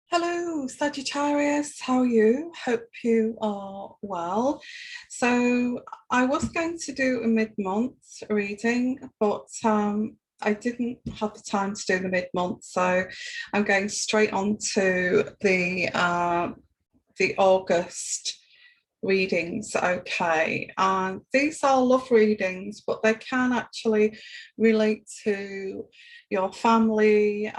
Hello, Sagittarius. How are you? Hope you are well. So I was going to do a mid-month reading, but I didn't have the time to do the mid-month, so I'm going straight on to the August readings. Okay, and these are love readings, but they can actually relate to your family,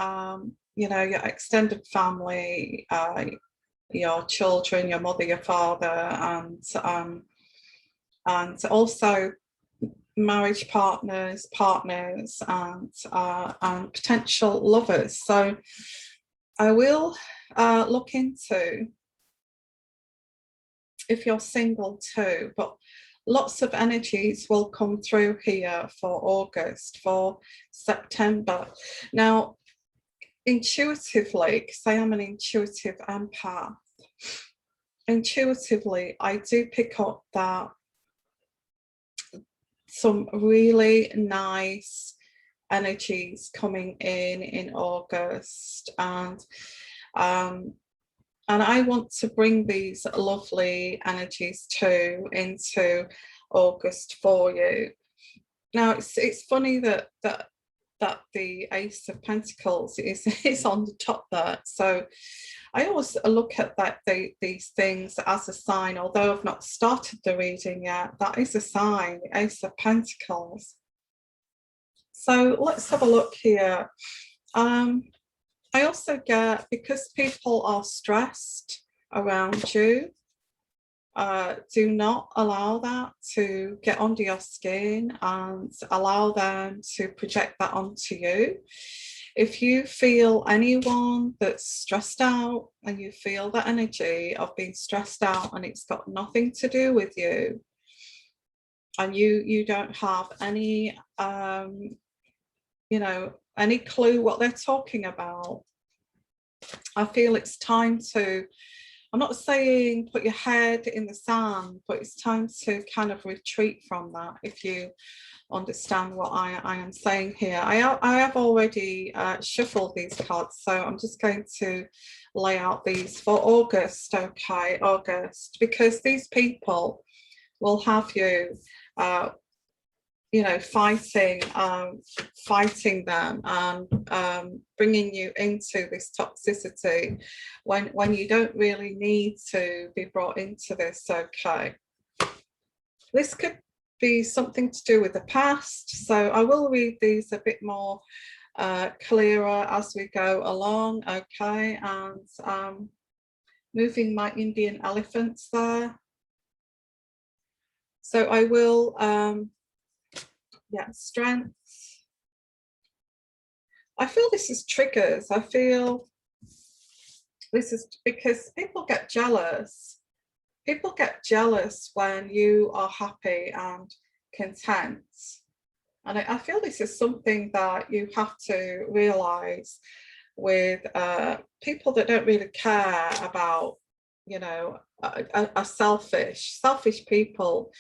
your extended family, your children, your mother, your father, and also marriage partners, and potential lovers. So I will look into if you're single too, but lots of energies will come through here for August, for September. Now, intuitively, because I am an intuitive empath, intuitively, I do pick up that some really nice energies coming in August, and I want to bring these lovely energies too into August for you. Now, it's funny that the Ace of Pentacles is on the top there. So I always look at these things as a sign, although I've not started the reading yet. That is a sign, the Ace of Pentacles. So let's have a look here. I also get, because people are stressed around you, do not allow that to get under your skin and allow them to project that onto you. If you feel anyone that's stressed out and you feel the energy of being stressed out and it's got nothing to do with you, and you don't have any any clue what they're talking about, I feel it's time to, I'm not saying put your head in the sand, but it's time to kind of retreat from that, if you understand what I am saying here. I have already shuffled these cards, so I'm just going to lay out these for August. Okay, August, because these people will have you fighting them and bringing you into this toxicity when you don't really need to be brought into this. Okay, this could be something to do with the past, so I will read these a bit more clearer as we go along. Okay, and moving my Indian elephants there. So I will strength. I feel this is triggers. I feel this is because people get jealous. People get jealous when you are happy and content. And I feel this is something that you have to realize with people that don't really care about, are selfish. Selfish people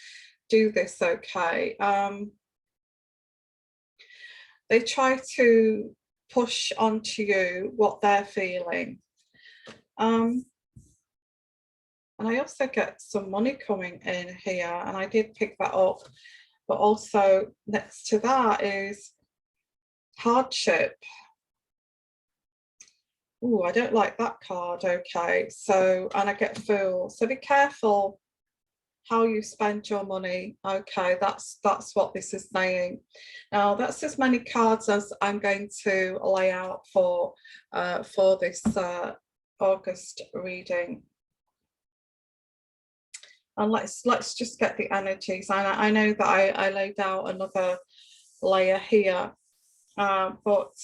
do this. Okay. They try to push onto you what they're feeling. And I also get some money coming in here, and I did pick that up. But also next to that is hardship. Oh, I don't like that card. Okay, so, and I get Fool. So be careful how you spend your money. Okay, that's what this is saying. Now, that's as many cards as I'm going to lay out for this August reading. And let's just get the energies. I know that I laid out another layer here, but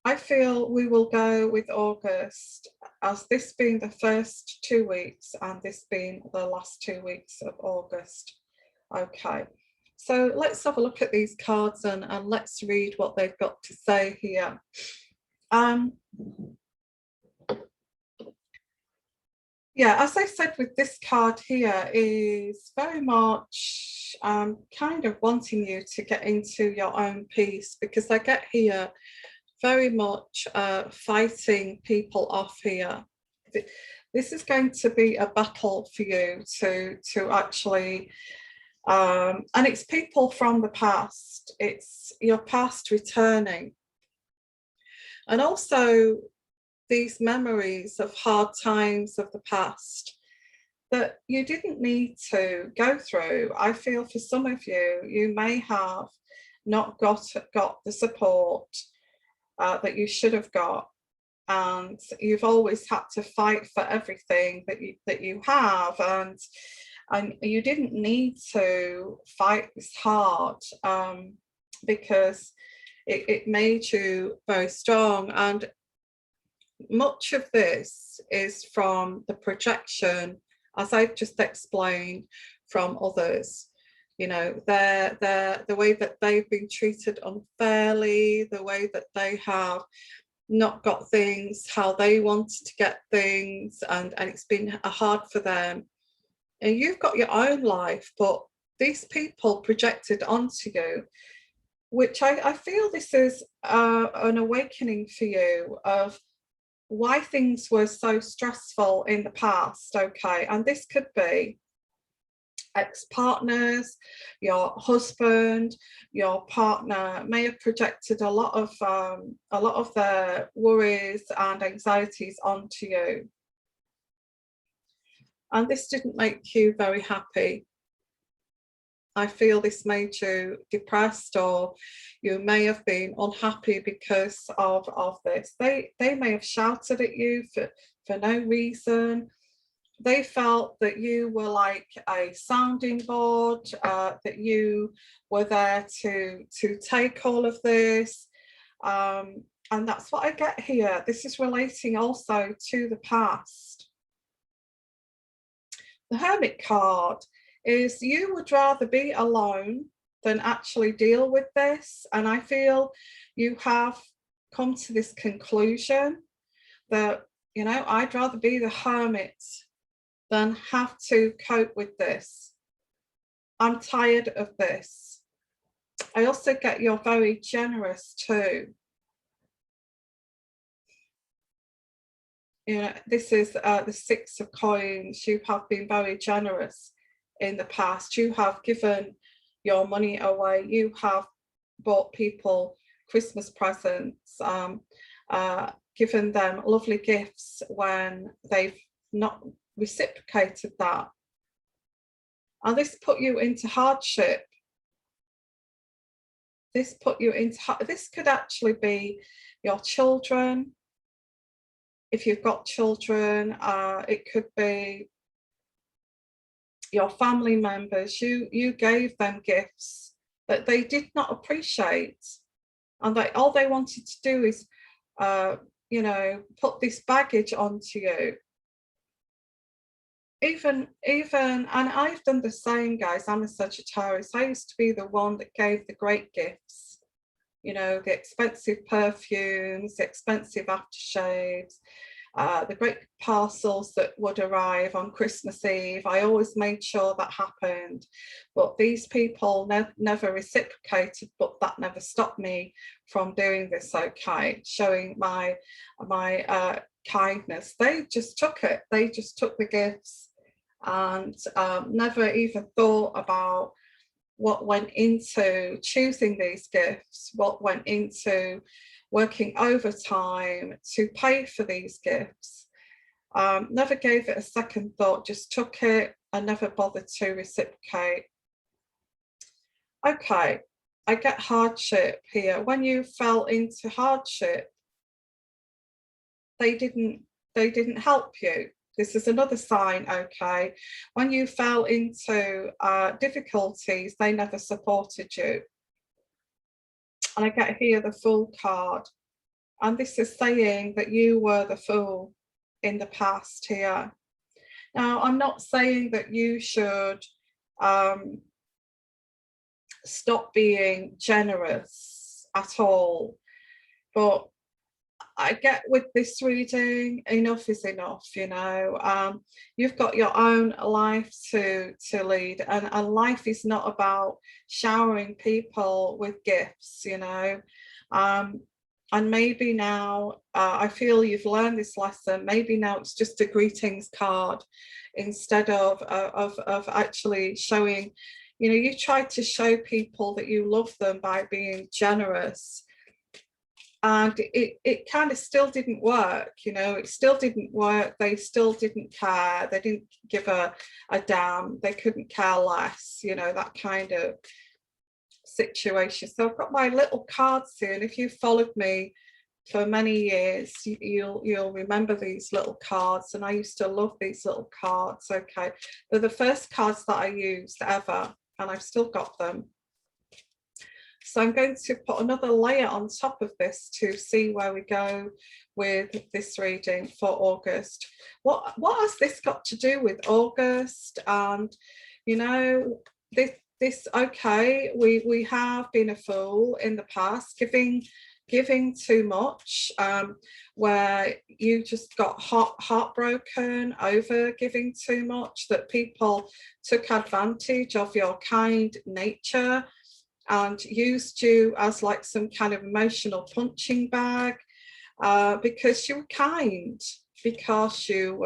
I feel we will go with August as this being the first 2 weeks and this being the last 2 weeks of August. Okay, so let's have a look at these cards and let's read what they've got to say here. Yeah, as I said, with this card here is very much kind of wanting you to get into your own peace, because I get here very much fighting people off here. This is going to be a battle for you to actually, and it's people from the past. It's your past returning. And also these memories of hard times of the past that you didn't need to go through. I feel for some of you, you may have not got the support that you should have got, and you've always had to fight for everything that you have, and you didn't need to fight this hard, because it made you very strong. And much of this is from the projection, as I've just explained, from others. You know, the way that they've been treated unfairly, the way that they have not got things how they wanted to get things, and it's been hard for them. And you've got your own life, but these people projected onto you, which I feel this is an awakening for you of why things were so stressful in the past. Okay, and this could be ex-partners, your husband, your partner may have projected a lot of their worries and anxieties onto you, and this didn't make you very happy. I feel this made you depressed, or you may have been unhappy because of this. They may have shouted at you for no reason. They felt that you were like a sounding board, that you were there to take all of this. And that's what I get here. This is relating also to the past. The Hermit card is you would rather be alone than actually deal with this. And I feel you have come to this conclusion that, you know, I'd rather be the hermit than have to cope with this. I'm tired of this. I also get you're very generous too. You know, this is the Six of Coins. You have been very generous in the past. You have given your money away. You have bought people Christmas presents, given them lovely gifts when they've not reciprocated that. And this put you into hardship. This could actually be your children. If you've got children, it could be your family members. You gave them gifts that they did not appreciate, and all they wanted to do is you know, put this baggage onto you. Even and I've done the same, guys. I'm a Sagittarius. I used to be the one that gave the great gifts, you know, the expensive perfumes, the expensive aftershaves, the great parcels that would arrive on Christmas Eve. I always made sure that happened, but these people never reciprocated. But that never stopped me from doing this. Okay, showing my kindness. They just took it. They just took the gifts, and never even thought about what went into choosing these gifts, what went into working overtime to pay for these gifts. Never gave it a second thought, just took it and never bothered to reciprocate. Okay, I get hardship here. When you fell into hardship, they didn't help you. This is another sign, okay? When you fell into difficulties, they never supported you. And I get here the Fool card. And this is saying that you were the fool in the past here. Now, I'm not saying that you should stop being generous at all, but I get with this reading, enough is enough, you know. You've got your own life to lead, and life is not about showering people with gifts, you know. And maybe now, I feel you've learned this lesson. Maybe now it's just a greetings card instead of actually showing, you know, you try to show people that you love them by being generous. And it kind of still didn't work, you know, it still didn't work. They still didn't care. They didn't give a damn. They couldn't care less, you know, that kind of situation. So I've got my little cards here, and if you followed me for many years, you'll remember these little cards, and I used to love these little cards. Okay, they're the first cards that I used ever, and I've still got them. So I'm going to put another layer on top of this to see where we go with this reading for August. What has this got to do with August? And, you know, this okay, we have been a fool in the past, giving too much, where you just got heartbroken over giving too much, that people took advantage of your kind nature and used you as like some kind of emotional punching bag, because you were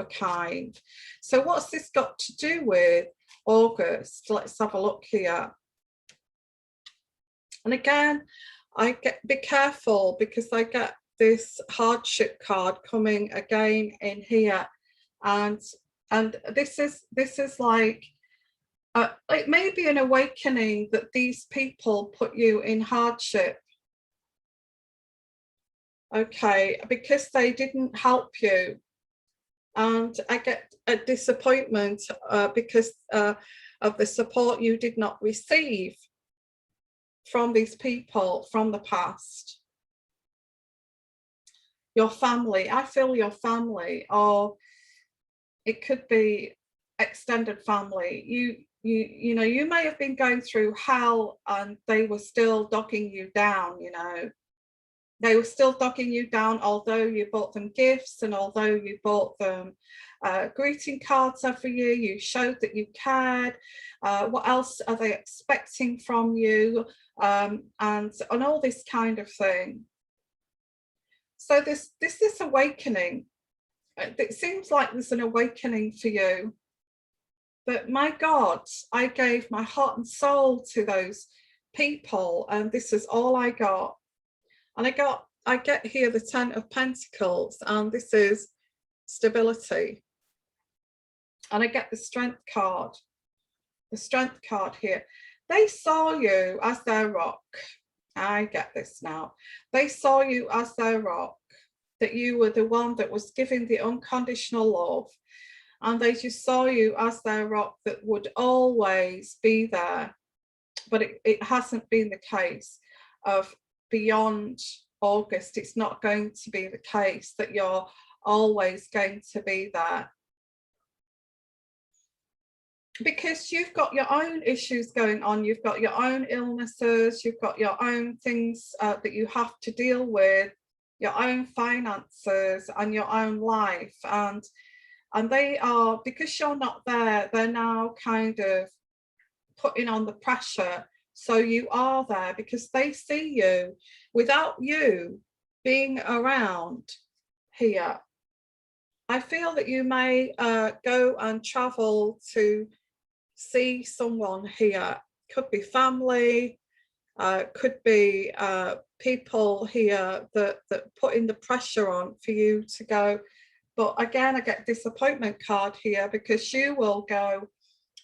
kind. So what's this got to do with August? Let's have a look here. And again, be careful, because I get this hardship card coming again in here, and this is like, it may be an awakening that these people put you in hardship, okay, because they didn't help you. And I get a disappointment because of the support you did not receive from these people from the past. Your family, I feel your family, or it could be extended family. You know, you may have been going through hell and they were still dogging you down, you know. They were still dogging you down, although you bought them gifts, and although you bought them greeting cards every year, you showed that you cared. What else are they expecting from you? And all this kind of thing. So this awakening, it seems like there's an awakening for you. But my God, I gave my heart and soul to those people, and this is all I got. And I get here the 10 of Pentacles, and this is stability. And I get the Strength card here. They saw you as their rock. I get this now. They saw you as their rock, that you were the one that was giving the unconditional love. And they just saw you as their rock that would always be there. But it hasn't been the case of beyond August. It's not going to be the case that you're always going to be there, because you've got your own issues going on. You've got your own illnesses. You've got your own things that you have to deal with, your own finances and your own life. And they are, because you're not there, they're now kind of putting on the pressure. So you are there because they see you. Without you being around here, I feel that you may go and travel to see someone here. Could be family, could be people here that putting the pressure on for you to go. But again, I get disappointment card here, because you will go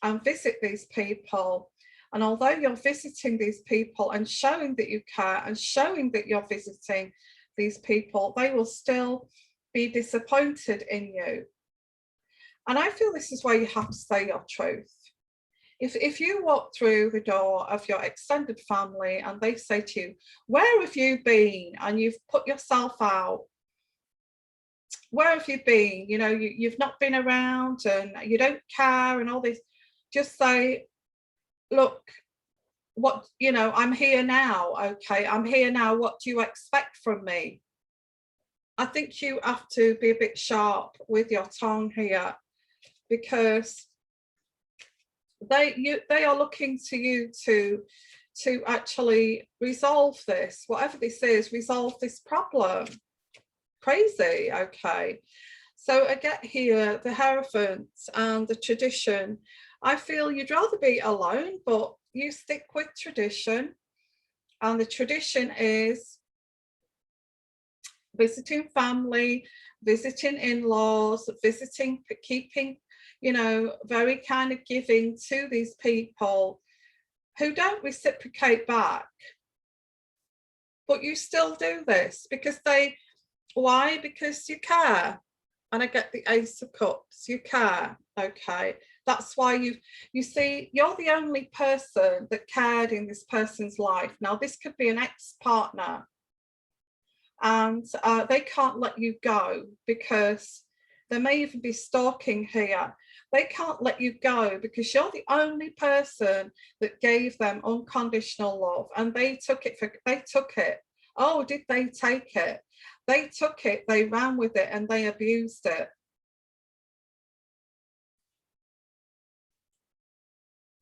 and visit these people. And although you're visiting these people and showing that you care and showing that you're visiting these people, they will still be disappointed in you. And I feel this is where you have to say your truth. If you walk through the door of your extended family and they say to you, where have you been? And you've put yourself out. Where have you been? You know, you've not been around and you don't care and all this. Just say, look, what, you know, I'm here now. Okay, I'm here now. What do you expect from me? I think you have to be a bit sharp with your tongue here, because they are looking to you to actually resolve this, whatever this is, resolve this problem. Crazy. Okay, so I get here the Hierophant and the tradition. I feel you'd rather be alone, but you stick with tradition. And the tradition is visiting family, visiting in-laws, visiting, keeping, you know, very kind of giving to these people who don't reciprocate back. But you still do this because they, why? Because you care. And I get the Ace of Cups, you care. Okay, that's why you see, you're the only person that cared in this person's life. Now, this could be an ex-partner, and they can't let you go because they may even be stalking here. They can't let you go because you're the only person that gave them unconditional love, and they took it. Oh, did they take it? They took it, they ran with it, and they abused it.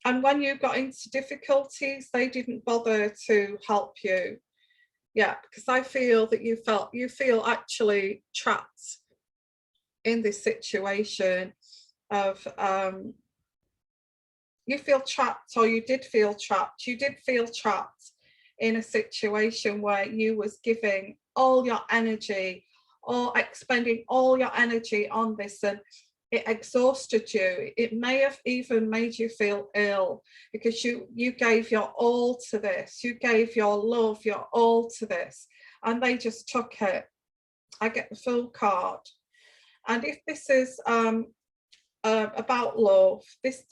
And when you got into difficulties, they didn't bother to help you. Yeah, because I feel that you feel actually trapped in this situation of you feel trapped, or you did feel trapped. You did feel trapped in a situation where you was giving all your energy or expending all your energy on this, and it exhausted you. It may have even made you feel ill because you gave your all to this. You gave your love, your all to this, and they just took it. I get the Fool card. And if this is about love, this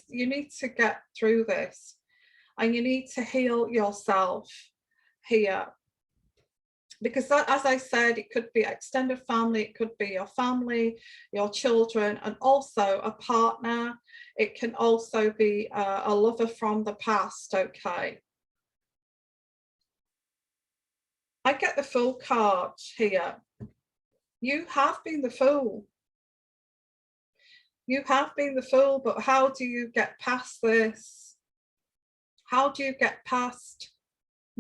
you need to get through this, and you need to heal yourself here, because that, as I said, it could be extended family, it could be your family, your children, and also a partner. It can also be a lover from the past. Okay, I get the Fool card here. You have been the fool. You have been the fool, but how do you get past this? How do you get past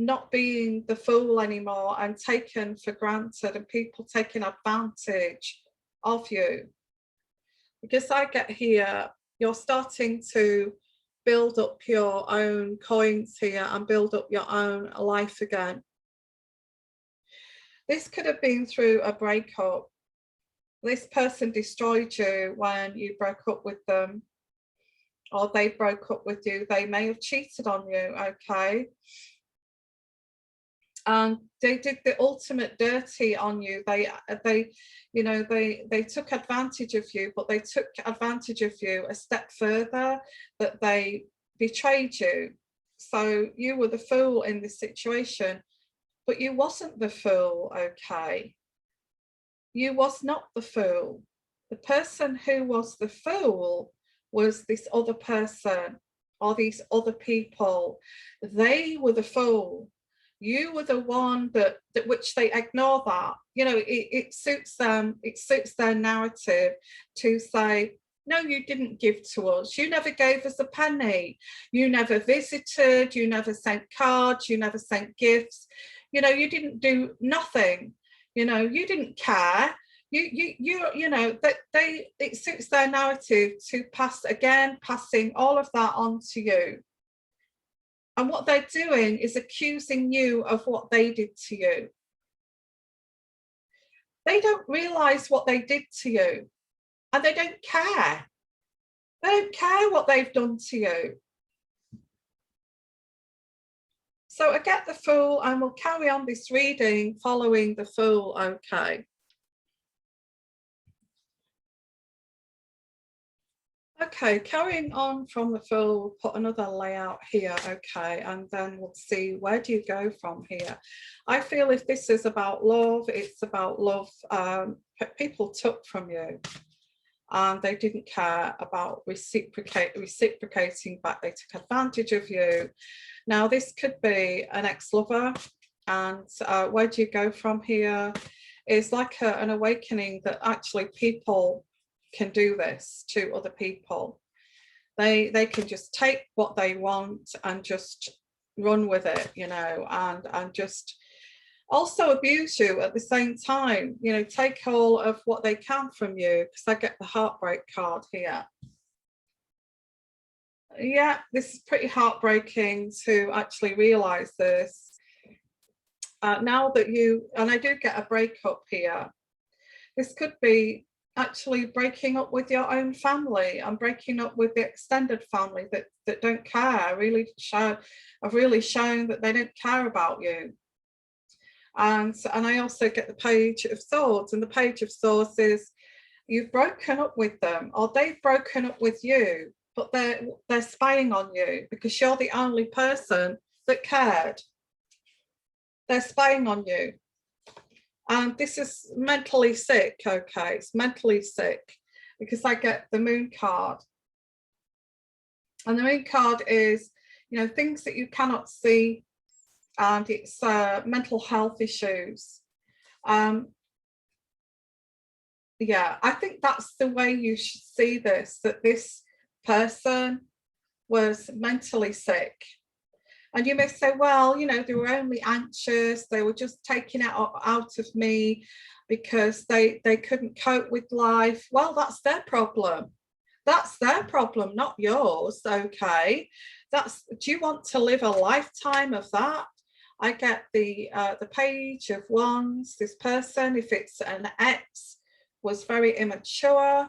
not being the fool anymore and taken for granted and people taking advantage of you? Because I get here, you're starting to build up your own coins here and build up your own life again. This could have been through a breakup. This person destroyed you when you broke up with them, or they broke up with you. They may have cheated on you. Okay, and they did the ultimate dirty on you. They you know, they took advantage of you, but they took advantage of you a step further, that they betrayed you. So you were the fool in this situation, but you wasn't the fool. Okay, you was not the fool. The person who was the fool was this other person, or these other people. They were the fool. You were the one that which they ignore that. You know, it suits them, it suits their narrative to say, no, you didn't give to us. You never gave us a penny. You never visited, you never sent cards, you never sent gifts. You know, you didn't do nothing. You know, you didn't care. You know, that it suits their narrative to passing all of that on to you. And what they're doing is accusing you of what they did to you. They don't realize what they did to you, and they don't care. They don't care what they've done to you. So I get the Fool, and we'll carry on this reading following the Fool. Okay. Okay, carrying on from the Fool, we'll put another layout here. Okay, and then we'll see, where do you go from here? I feel if this is about love, it's about love people took from you, and they didn't care about reciprocating back. They took advantage of you. Now, this could be an ex-lover, and where do you go from here? It's like an awakening that actually people can do this to other people. They can just take what they want and just run with it, you know, and just also abuse you at the same time, you know, take all of what they can from you, because I get the heartbreak card here. Yeah, this is pretty heartbreaking to actually realize this. Now that you, and I do get a breakup here, this could be actually breaking up with your own family and breaking up with the extended family that don't care, have really shown that they don't care about you. And I also get the Page of Swords, and the Page of Swords is you've broken up with them, or they've broken up with you, but they're spying on you because you're the only person that cared. They're spying on you. And this is mentally sick, okay? It's mentally sick, because I get the Moon card. And the Moon card is, you know, things that you cannot see, and it's mental health issues. Yeah, I think that's the way you should see this, that this person was mentally sick. And you may say, well, you know, they were only anxious, they were just taking it out of me because they couldn't cope with life. Well, that's their problem. That's their problem, not yours, okay? Do you want to live a lifetime of that? I get the Page of Wands. This person, if it's an ex, was very immature.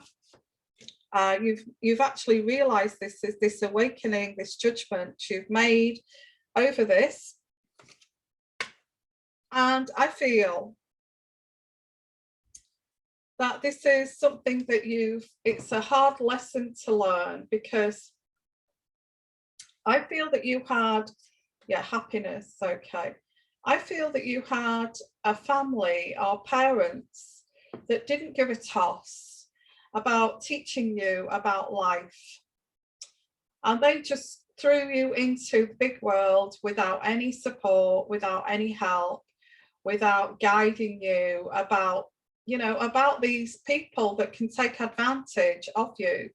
You've actually realized this awakening, this judgment you've made over this. And I feel that this is something that it's a hard lesson to learn, because I feel that you had, yeah, happiness, okay. I feel that you had a family or parents that didn't give a toss about teaching you about life. And they just threw you into the big world without any support, without any help, without guiding you about, you know, about these people that can take advantage of you.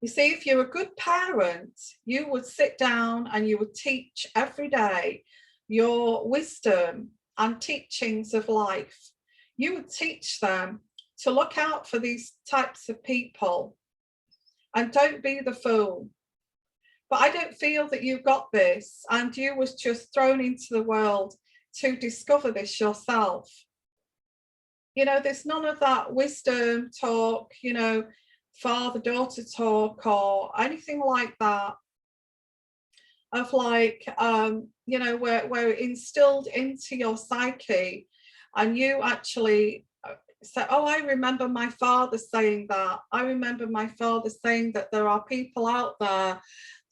You see, if you're a good parent, you would sit down and you would teach every day your wisdom and teachings of life. You would teach them to look out for these types of people and don't be the fool. But I don't feel that you got this, and you was just thrown into the world to discover this yourself. You know, there's none of that wisdom talk, you know, father-daughter talk or anything like that, of like, you know, where it instilled into your psyche, and you actually say, oh, I remember my father saying that. I remember my father saying that there are people out there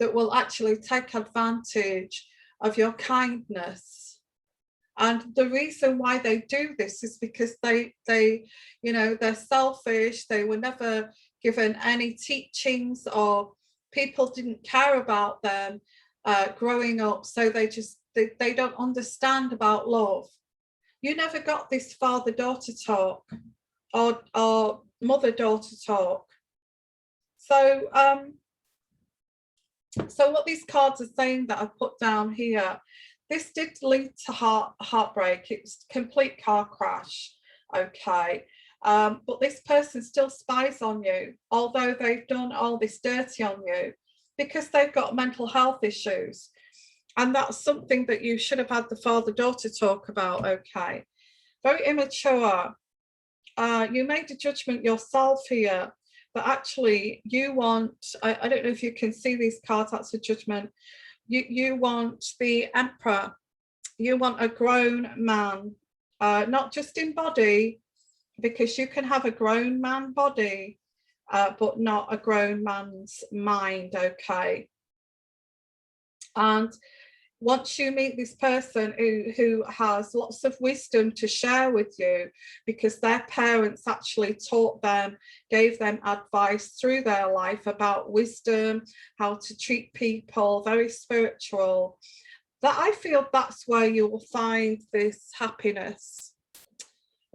that will actually take advantage of your kindness. And the reason why they do this is because they you know, they're selfish. They were never given any teachings, or people didn't care about them growing up, so they don't understand about love. You never got this father-daughter talk or mother-daughter talk. So so what these cards are saying that I've put down here, this did lead to heartbreak. It was a complete car crash, okay? But this person still spies on you, although they've done all this dirty on you, because they've got mental health issues. And that's something that you should have had the father-daughter talk about, okay? Very immature. You made a judgment yourself here, but actually you want, I don't know if you can see these cards, that's a judgment. You want the Emperor. You want a grown man, not just in body, because you can have a grown man body, but not a grown man's mind, okay? And once you meet this person who has lots of wisdom to share with you, because their parents actually taught them, gave them advice through their life about wisdom, how to treat people, very spiritual, that I feel that's where you will find this happiness.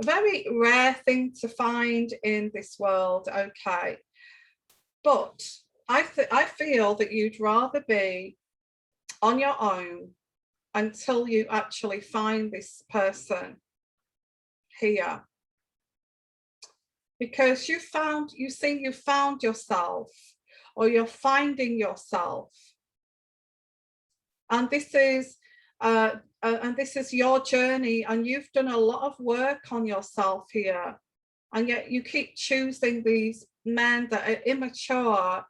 A very rare thing to find in this world, okay? But I feel that you'd rather be on your own until you actually find this person here. Because you found yourself, or you're finding yourself. And this is your journey, and you've done a lot of work on yourself here. And yet you keep choosing these men that are immature,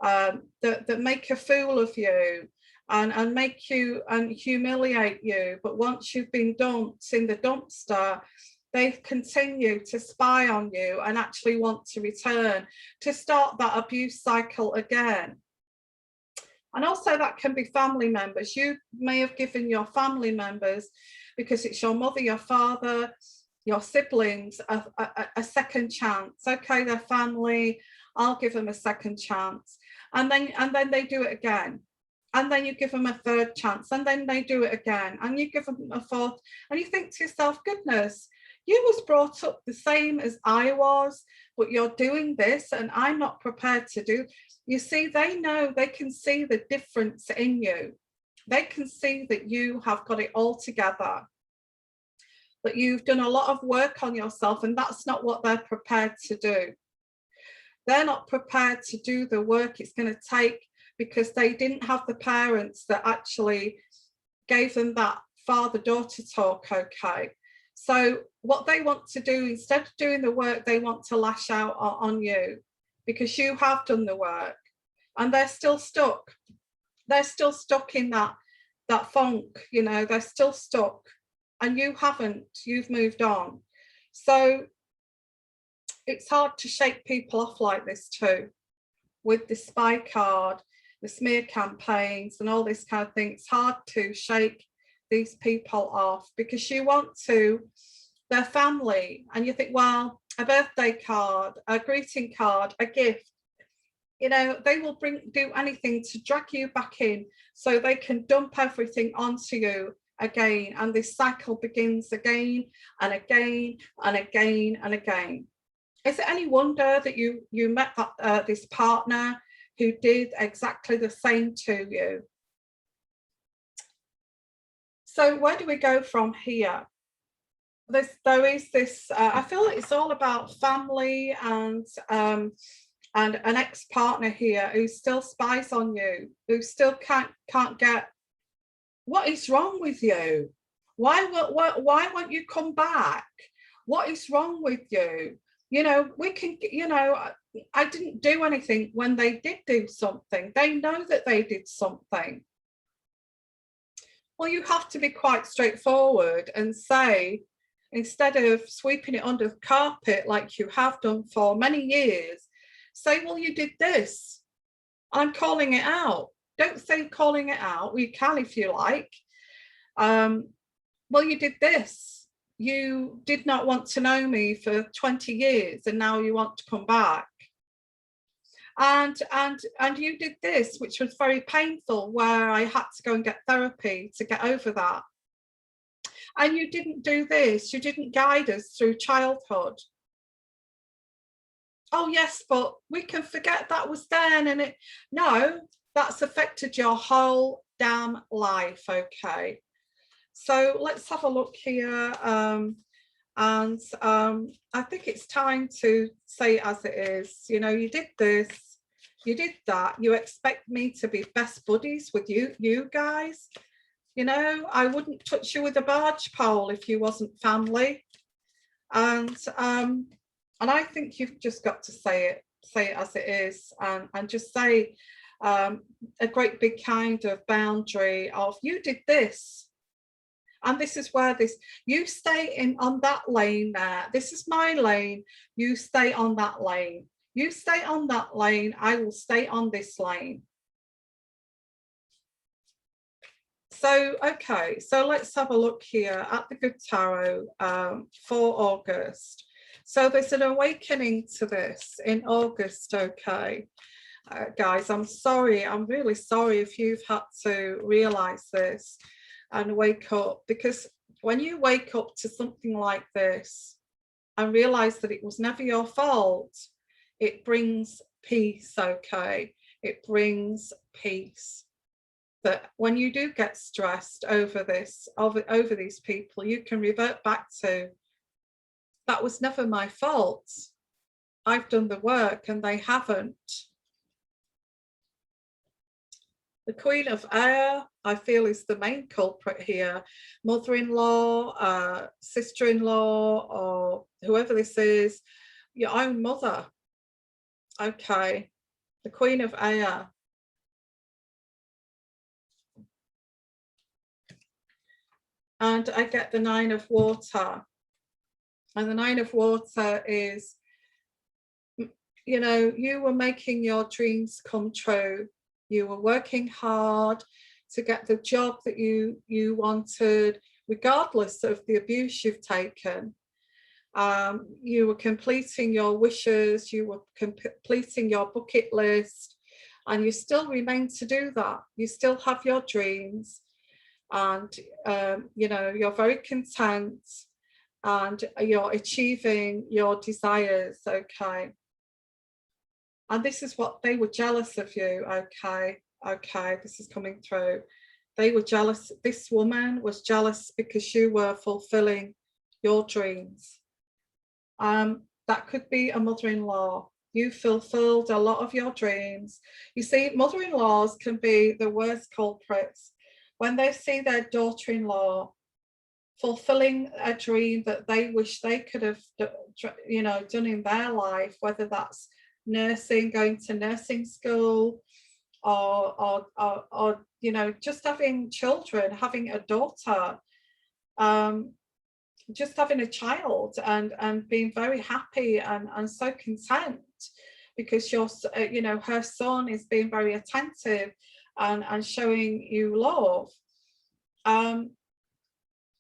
that make a fool of you and make you and humiliate you. But once you've been dumped in the dumpster, they continue to spy on you and actually want to return, to start that abuse cycle again. And also that can be family members. You may have given your family members, because it's your mother, your father, your siblings, a second chance. Okay, they're family, I'll give them a second chance. And then they do it again. And then you give them a third chance, and then they do it again. And you give them a fourth. And you think to yourself, goodness, you was brought up the same as I was, but you're doing this and I'm not prepared to do. You see, they know, they can see the difference in you. They can see that you have got it all together, that you've done a lot of work on yourself, and that's not what they're prepared to do. They're not prepared to do the work it's going to take, because they didn't have the parents that actually gave them that father-daughter talk, okay? So what they want to do, instead of doing the work, they want to lash out on you, because you have done the work, and they're still stuck. They're still stuck in that funk, you know, they're still stuck, and you haven't, you've moved on. So it's hard to shake people off like this too, with the spy card, the smear campaigns and all this kind of thing. It's hard to shake these people off, because you want to, their family, and you think, well, a birthday card, a greeting card, a gift, you know, they will do anything to drag you back in so they can dump everything onto you again, and this cycle begins again and again and again and again. Is it any wonder that you met that this partner who did exactly the same to you? So where do we go from here? There is this, I feel like it's all about family and an ex-partner here who still spies on you, who still can't get, what is wrong with you? Why won't you come back? What is wrong with you? You know, we can, you know, I didn't do anything when they did do something. They know that they did something. Well, you have to be quite straightforward and say, instead of sweeping it under the carpet like you have done for many years, say, well, you did this. I'm calling it out. Don't say calling it out. You can if you like. Well, you did this. You did not want to know me for 20 years and now you want to come back. And you did this, which was very painful, where I had to go and get therapy to get over that. And you didn't do this. You didn't guide us through childhood. Oh yes, but we can forget that was then, and no, that's affected your whole damn life. Okay, so let's have a look here. I think it's time to say it as it is. You know, you did this, you did that. You expect me to be best buddies with you guys. You know, I wouldn't touch you with a barge pole if you wasn't family. And I think you've just got to say it as it is, and just say a great big kind of boundary of, you did this, and this is where this, you stay in on that lane there. This is my lane. You stay on that lane. You stay on that lane. I will stay on this lane. So, okay, so let's have a look here at the Good Tarot for August. So there's an awakening to this in August, okay. Guys, I'm sorry, I'm really sorry if you've had to realize this and wake up, because when you wake up to something like this and realize that it was never your fault, it brings peace, okay. It brings peace. that when you do get stressed over this, over these people, you can revert back to, that was never my fault. I've done the work and they haven't. The Queen of Air, I feel, is the main culprit here. Mother-in-law, sister-in-law, or whoever this is, your own mother. Okay, the Queen of Air. And I get the Nine of Water. And the Nine of Water is, you know, you were making your dreams come true. You were working hard to get the job that you wanted, regardless of the abuse you've taken. You were completing your wishes, you were completing your bucket list, and you still remain to do that. You still have your dreams, and you know, you're very content, and you're achieving your desires. Okay. And this is what they were jealous of you. Okay, this is coming through. They were jealous. This woman was jealous because you were fulfilling your dreams. That could be a mother-in-law. You fulfilled a lot of your dreams. You see, mother-in-laws can be the worst culprits. When they see their daughter-in-law fulfilling a dream that they wish they could have, you know, done in their life, whether that's nursing, going to nursing school, or you know, just having children, having a daughter, just having a child, and being very happy and so content because you're, you know, her son is being very attentive and showing you love.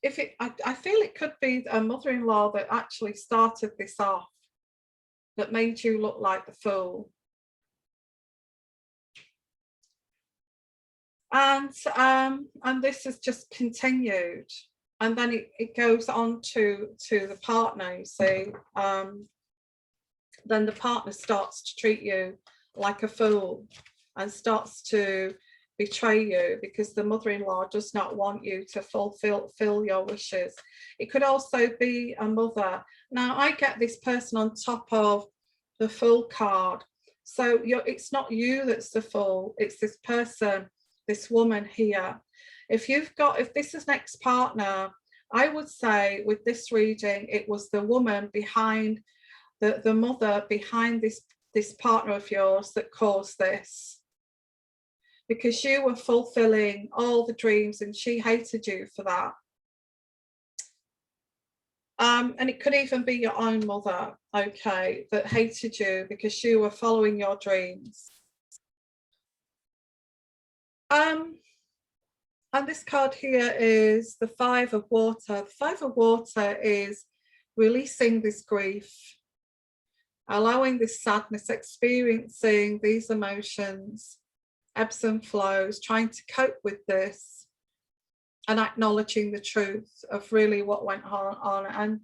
If it, I feel it could be a mother-in-law that actually started this off, that made you look like the fool. And this has just continued. And then it goes on to the partner, you see. Then the partner starts to treat you like a fool and starts to betray you because the mother-in-law does not want you to fulfill your wishes. It could also be a mother. Now I get this person on top of the Fool card. So it's not you that's the fool, it's this person, this woman here. If this is an ex-partner, I would say with this reading, it was the woman behind, the mother behind this partner of yours that caused this. Because you were fulfilling all the dreams and she hated you for that. And it could even be your own mother, okay, that hated you because you were following your dreams. And this card here is the Five of Water. The Five of Water is releasing this grief, allowing this sadness, experiencing these emotions, ebbs and flows, trying to cope with this and acknowledging the truth of really what went on. And,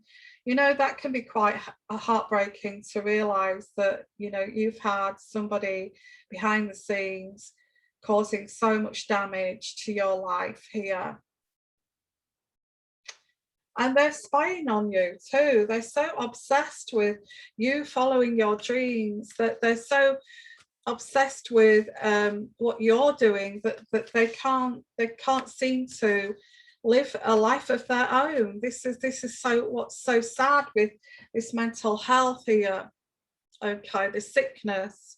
you know, that can be quite heartbreaking to realize that, you know, you've had somebody behind the scenes causing so much damage to your life here. And they're spying on you too. They're so obsessed with you following your dreams, that they're so obsessed with what you're doing that they can't seem to live a life of their own. This is what's so sad with this mental health here. Okay, the sickness.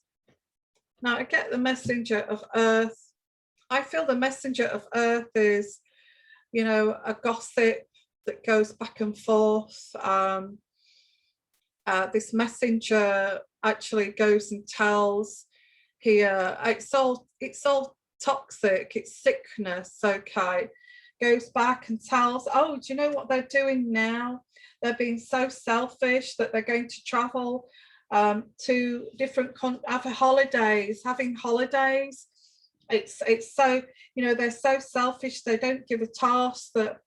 Now I get the Messenger of Earth. I feel the Messenger of Earth is, you know, a gossip that goes back and forth. This messenger actually goes and tells here, it's all toxic, it's sickness. Okay, goes back and tells, oh, do you know what they're doing now? They're being so selfish that they're going to travel to different having holidays. It's so, you know, they're so selfish, they don't give a toss that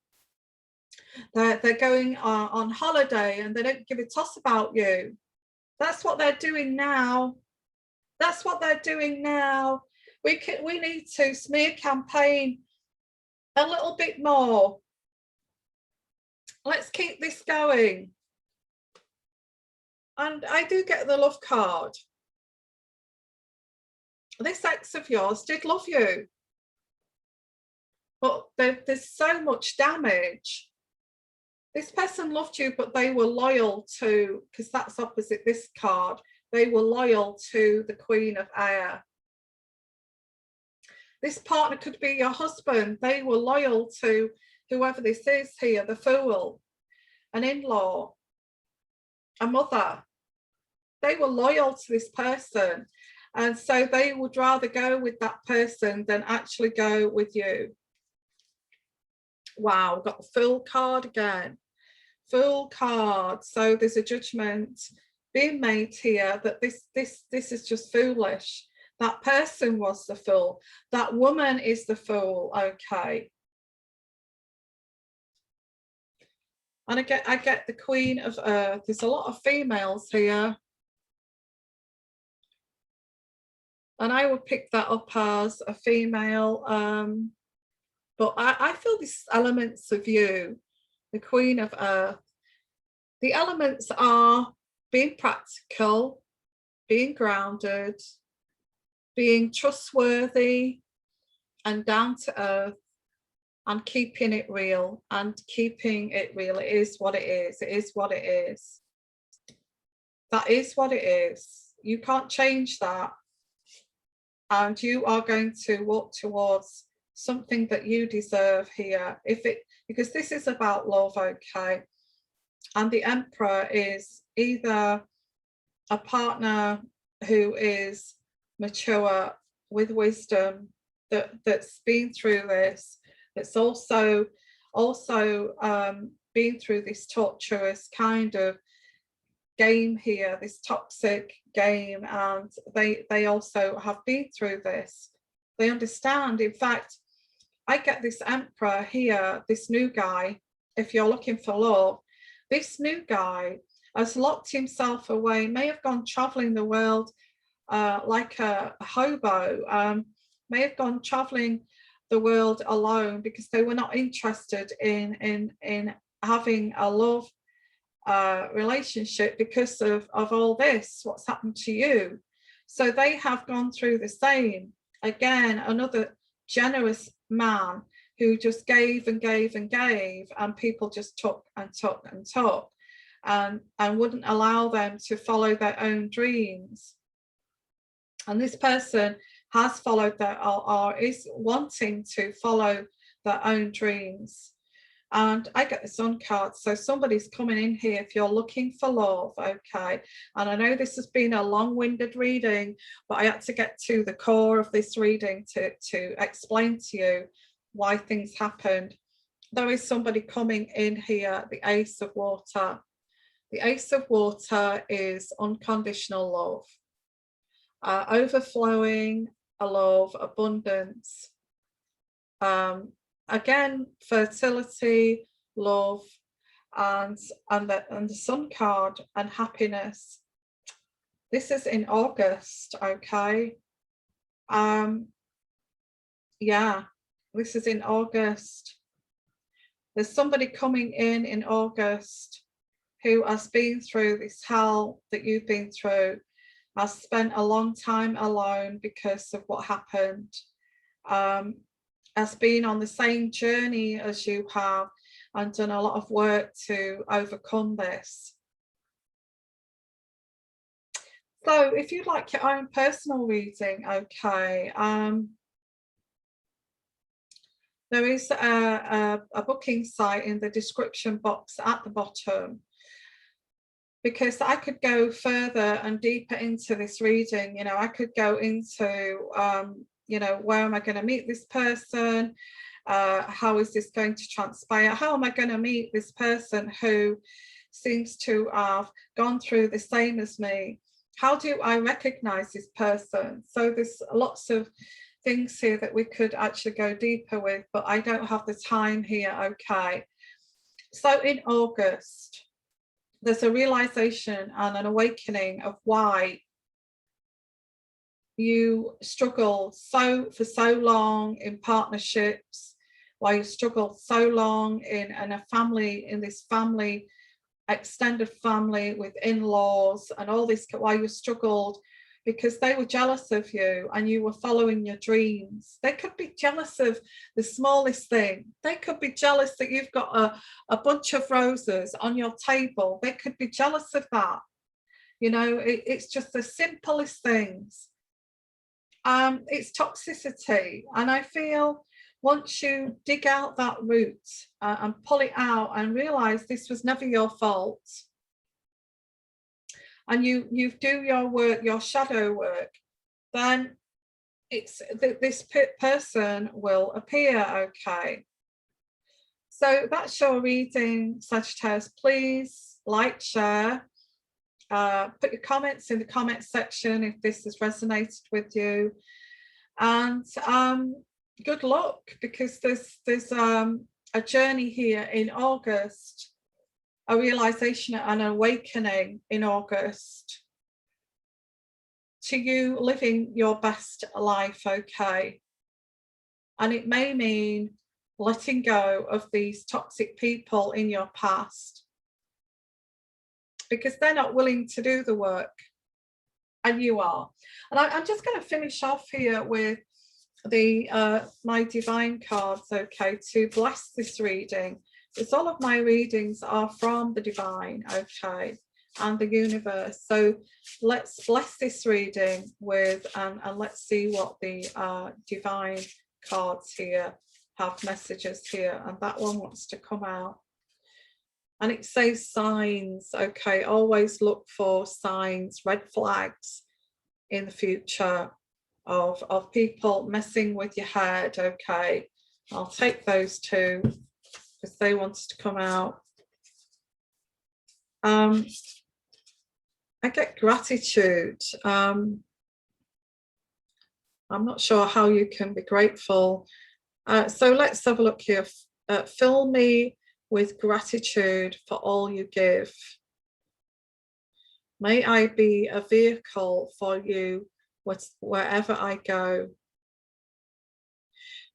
they're going on holiday, and they don't give a toss about you. That's what they're doing now. That's what they're doing now. we need to smear campaign a little bit more. Let's keep this going. And I do get the love card. This ex of yours did love you, but there's so much damage. This person loved you, but they were loyal to, because that's opposite this card, they were loyal to the Queen of Air. This partner could be your husband. They were loyal to whoever this is here, the Fool, an in-law, a mother. They were loyal to this person. And so they would rather go with that person than actually go with you. Wow, we've got the Fool card again. Fool card. So there's a judgment being made here that this is just foolish. That person was the fool. That woman is the fool. Okay. And I get the Queen of Earth. There's a lot of females here. And I would pick that up as a female. But I feel these elements of you, the Queen of Earth. The elements are being practical, being grounded, being trustworthy and down to earth, and keeping it real. And keeping it real. It is what it is. It is what it is. That is what it is. You can't change that. And you are going to walk towards something that you deserve here. Because this is about love, okay? And the Emperor is either a partner who is mature with wisdom, that's been through this, that's also been through this torturous kind of game here, this toxic game, and they also have been through this. They understand. In fact, I get this Emperor here, this new guy. If you're looking for love, this new guy has locked himself away, may have gone traveling the world like a hobo, may have gone traveling the world alone because they were not interested in having a love relationship because of all this, what's happened to you. So they have gone through the same. Again, another generous man who just gave and gave and gave, and people just took and took and took, and wouldn't allow them to follow their own dreams. And this person has followed their, or is wanting to follow their own dreams. And I get the Sun card. So somebody's coming in here if you're looking for love, okay? And I know this has been a long-winded reading, but I had to get to the core of this reading to explain to you why things happened. There is somebody coming in here, the Ace of Water. The Ace of Water is unconditional love, overflowing love, abundance. Again, fertility, love, and the Sun card, and happiness. This is in August, okay? Yeah, this is in August. There's somebody coming in August who has been through this hell that you've been through, has spent a long time alone because of what happened, has been on the same journey as you have and done a lot of work to overcome this. So if you'd like your own personal reading, okay, there is a booking site in the description box at the bottom, because I could go further and deeper into this reading. You know, I could go into, you know, where am I going to meet this person? How is this going to transpire? How am I going to meet this person who seems to have gone through the same as me? How do I recognize this person? So there's lots of things here that we could actually go deeper with, but I don't have the time here, okay? So in August, there's a realization and an awakening of why you struggled for so long in partnerships, why you struggled so long in a family, in this family, extended family with in-laws and all this, why you struggled because they were jealous of you and you were following your dreams. They could be jealous of the smallest thing. They could be jealous that you've got a bunch of roses on your table. They could be jealous of that. You know, it's just the simplest things. It's toxicity. And I feel once you dig out that root and pull it out and realize this was never your fault, and you do your work, your shadow work, then it's this person will appear. Okay, so that's your reading, Sagittarius. Please like, share, put your comments in the comment section if this has resonated with you, and good luck, because there's a journey here in August, a realization and an awakening in August to you living your best life. Okay, and it may mean letting go of these toxic people in your past because they're not willing to do the work and you are. And I'm just going to finish off here with the my divine cards, okay, to bless this reading, because all of my readings are from the divine, okay, and the universe. So let's bless this reading with and let's see what the divine cards here have messages here. And that one wants to come out, and it says signs. Okay, always look for signs, red flags in the future of people messing with your head. Okay, I'll take those two because they wanted to come out. I get gratitude. I'm not sure how you can be grateful. So let's have a look here. Fill me with gratitude for all you give. May I be a vehicle for you wherever I go.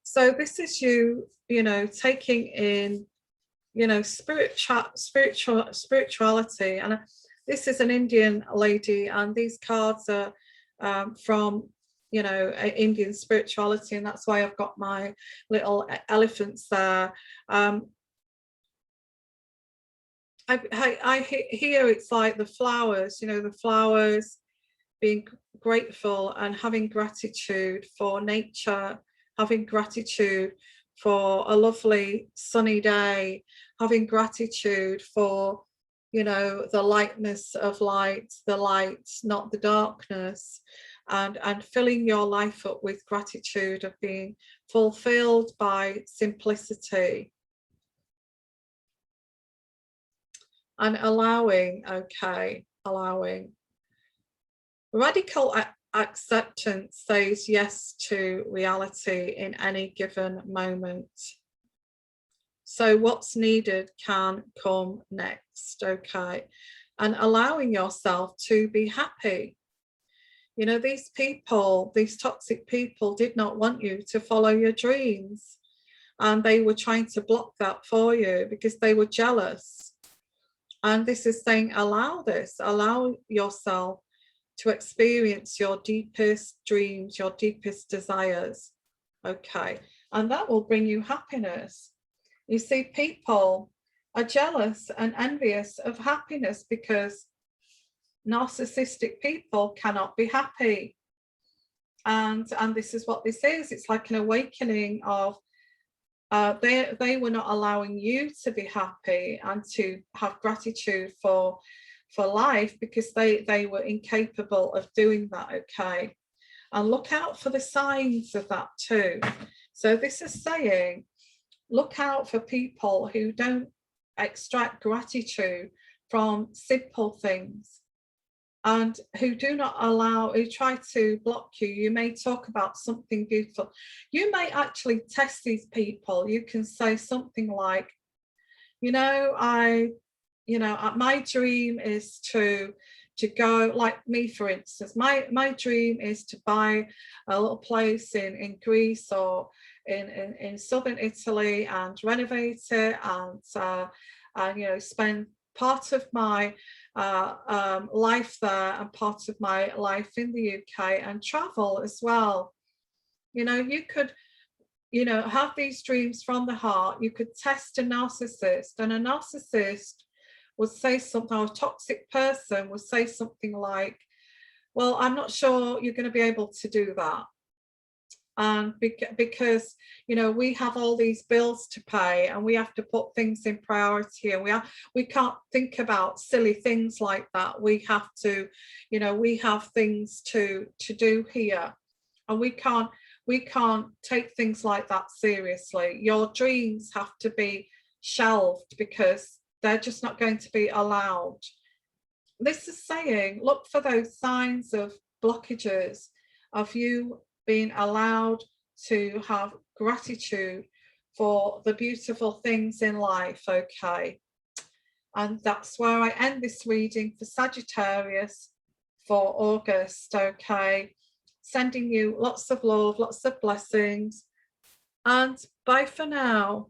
So this is you, you know, taking in, you know, spirituality. And this is an Indian lady, and these cards are from, you know, Indian spirituality, and that's why I've got my little elephants there. I hear it's like the flowers, you know, the flowers, being grateful and having gratitude for nature, having gratitude for a lovely sunny day, having gratitude for, you know, the lightness of light, the light, not the darkness, and filling your life up with gratitude of being fulfilled by simplicity. And allowing, okay, allowing. Radical acceptance says yes to reality in any given moment. So what's needed can come next, okay? And allowing yourself to be happy. You know, these people, these toxic people did not want you to follow your dreams. And they were trying to block that for you because they were jealous. And this is saying, allow this, allow yourself to experience your deepest dreams, your deepest desires, okay? And that will bring you happiness. You see, people are jealous and envious of happiness because narcissistic people cannot be happy. And this is what this is. It's like an awakening of they were not allowing you to be happy and to have gratitude for life because they were incapable of doing that, okay? And look out for the signs of that too. So this is saying, look out for people who don't extract gratitude from simple things and who do not allow, who try to block you. You may talk about something beautiful. You may actually test these people. You can say something like, you know, my dream is to to go, like me for instance, my dream is to buy a little place in Greece or in southern Italy and renovate it, and you know, spend part of my life there and part of my life in the UK, and travel as well. You know, you could, you know, have these dreams from the heart. You could test a narcissist, and a narcissist would say something, or a toxic person would say something like, well, I'm not sure you're going to be able to do that. And because, you know, we have all these bills to pay, and we have to put things in priority, and we can't think about silly things like that. We have to, you know, we have things to do here, and we can't take things like that seriously. Your dreams have to be shelved because they're just not going to be allowed. This is saying, look for those signs of blockages of you being allowed to have gratitude for the beautiful things in life, okay? And that's where I end this reading for Sagittarius for August, okay? Sending you lots of love, lots of blessings, and bye for now.